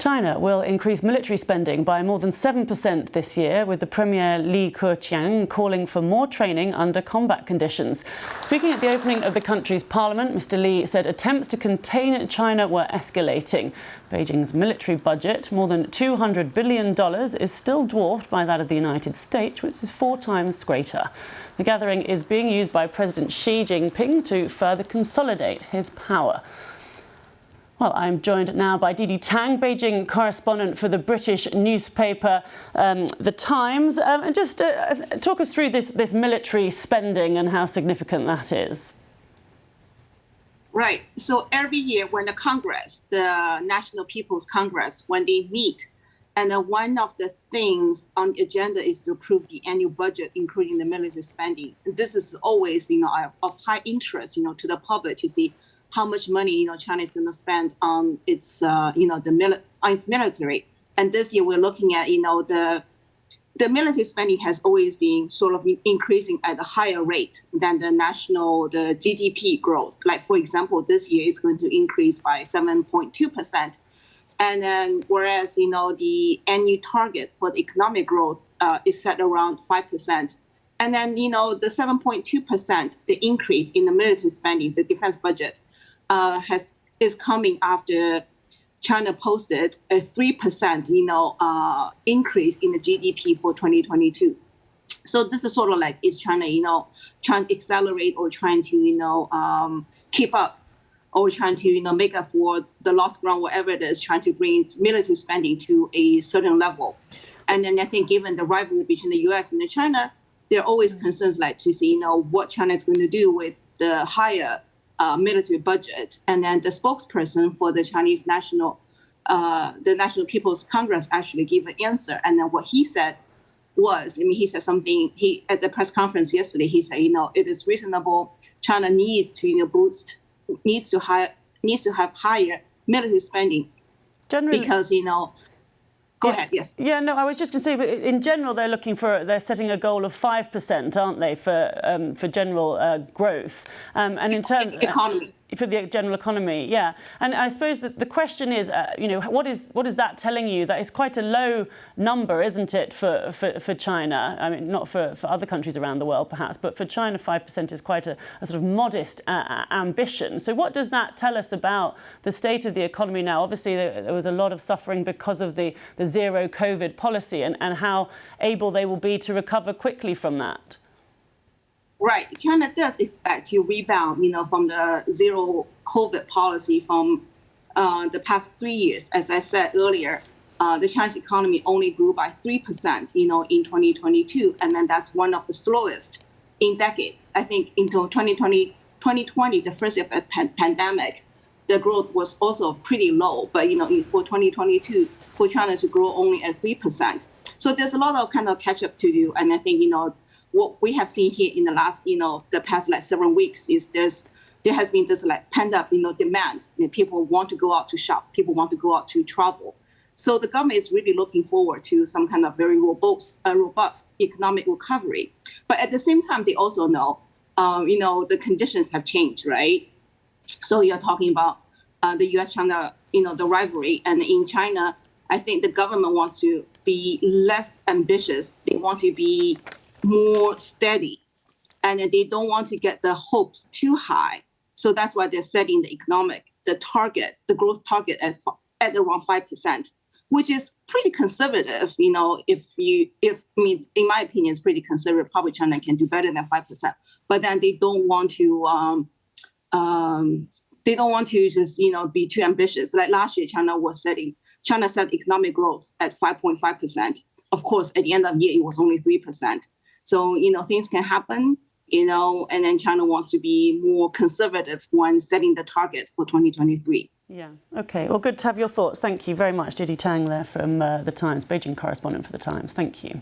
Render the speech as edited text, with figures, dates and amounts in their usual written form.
China will increase military spending by more than 7% this year, with the Premier Li Keqiang calling for more training under combat conditions. Speaking at the opening of the country's parliament, Mr. Li said attempts to contain China were escalating. Beijing's military budget, more than $200 billion, is still dwarfed by that of the United States, which is 4 times greater. The gathering is being used by President Xi Jinping to further consolidate his power. Well, I'm joined now by Li Keqiang, Beijing correspondent for the British newspaper The Times. And just talk us through this military spending and how significant that is. Right. So every year when the Congress, the National People's Congress, when they meet, and one of the things on the agenda is to approve the annual budget, including the military spending. This is always, of high interest, to the public to see how much money, China is going to spend on its, on its military. And this year we're looking at, the military spending has always been sort of increasing at a higher rate than the GDP growth. Like, for example, this year is going to increase by 7.2%. And then whereas, the annual target for the economic growth is set around 5%. And then, the 7.2%, the increase in the military spending, the defense budget, is coming after China posted a 3%, increase in the GDP for 2022. So this is sort of like, is China, trying to accelerate or trying to, keep up, or trying to, make up for the lost ground, whatever it is, trying to bring its military spending to a certain level. And then I think given the rivalry between the US and China, there are always concerns like to see, what China is going to do with the higher military budget. And then the spokesperson for the Chinese the National People's Congress actually gave an answer. And then what he said was, he said something, at the press conference yesterday, he said, it is reasonable. China needs to, needs to have higher military spending. Generally, because, Go ahead, yes. Yeah, no, I was just going to say, but in general, they're setting a goal of 5%, aren't they, for general growth, and in terms economy. For the general economy, yeah. And I suppose that the question is, what is that telling you? That it's quite a low number, isn't it, for China? I mean, not for other countries around the world, perhaps, but for China, 5% is quite a sort of modest ambition. So what does that tell us about the state of the economy now? Obviously, there was a lot of suffering because of the zero COVID policy and how able they will be to recover quickly from that. Right. China does expect to rebound, from the zero COVID policy from the past 3 years. As I said earlier, the Chinese economy only grew by 3%, in 2022. And then that's one of the slowest in decades. I think until 2020, the first year of the pandemic, the growth was also pretty low. But, for 2022, for China to grow only at 3%. So there's a lot of kind of catch up to do. And I think, what we have seen here in the last, the past several weeks is there has been this pent up, demand. People want to go out to shop. People want to go out to travel. So the government is really looking forward to some kind of very robust economic recovery. But at the same time, they also know, the conditions have changed, right? So you're talking about the U.S.-China, the rivalry. And in China, I think the government wants to be less ambitious. They want to be more steady, and they don't want to get the hopes too high. So that's why they're setting the growth target at around 5%, which is pretty conservative. In my opinion, it's pretty conservative. Probably China can do better than 5%, but then they don't want to. They don't want to just be too ambitious. Like last year, China set economic growth at 5.5%. Of course, at the end of the year, it was only 3%. So, things can happen, and then China wants to be more conservative when setting the target for 2023. Yeah, OK. Well, good to have your thoughts. Thank you very much, Li Keqiang there from The Times, Beijing correspondent for The Times. Thank you.